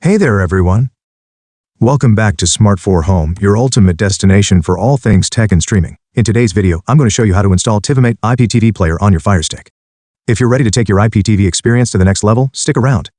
Hey there everyone! Welcome back to Smart4 Home, your ultimate destination for all things tech and streaming. In today's video, I'm going to show you how to install TiviMate IPTV Player on your Firestick. If you're ready to take your IPTV experience to the next level, stick around.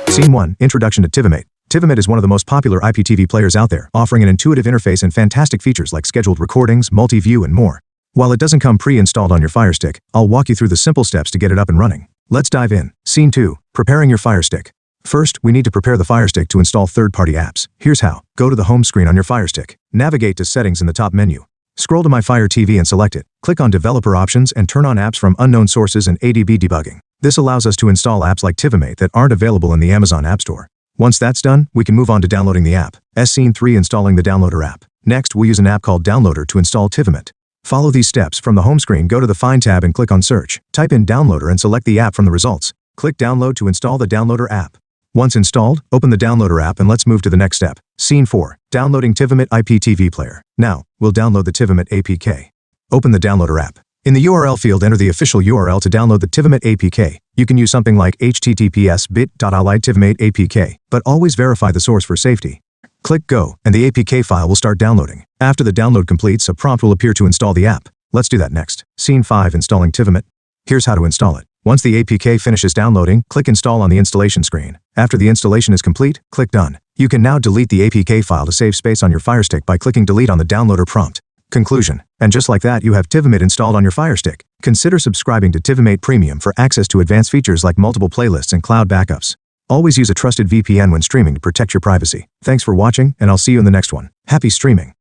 Scene 1. Introduction to TiviMate. TiviMate is one of the most popular IPTV players out there, offering an intuitive interface and fantastic features like scheduled recordings, multi-view, and more. While it doesn't come pre-installed on your Firestick, I'll walk you through the simple steps to get it up and running. Let's dive in. Scene 2. Preparing your Firestick. First, we need to prepare the Firestick to install third-party apps. Here's how. Go to the home screen on your Firestick. Navigate to Settings in the top menu. Scroll to My Fire TV and select it. Click on Developer Options and turn on Apps from Unknown Sources and ADB Debugging. This allows us to install apps like TiviMate that aren't available in the Amazon App Store. Once that's done, we can move on to downloading the app. Scene 3. Installing the Downloader app. Next, we'll use an app called Downloader to install TiviMate. Follow these steps. From the home screen, go to the Find tab and click on Search. Type in Downloader and select the app from the results. Click Download to install the Downloader app. Once installed, open the Downloader app and let's move to the next step. Scene 4. Downloading TiviMate IPTV Player. Now, we'll download the TiviMate APK. Open the Downloader app. In the URL field, enter the official URL to download the TiviMate APK. You can use something like https://bit.ly/TiviMate APK, but always verify the source for safety. Click Go, and the APK file will start downloading. After the download completes, a prompt will appear to install the app. Let's do that next. Scene 5. Installing TiviMate. Here's how to install it. Once the APK finishes downloading, click Install on the installation screen. After the installation is complete, click Done. You can now delete the APK file to save space on your Firestick by clicking Delete on the downloader prompt. Conclusion. And just like that, you have TiviMate installed on your Firestick. Consider subscribing to TiviMate Premium for access to advanced features like multiple playlists and cloud backups. Always use a trusted VPN when streaming to protect your privacy. Thanks for watching, and I'll see you in the next one. Happy streaming!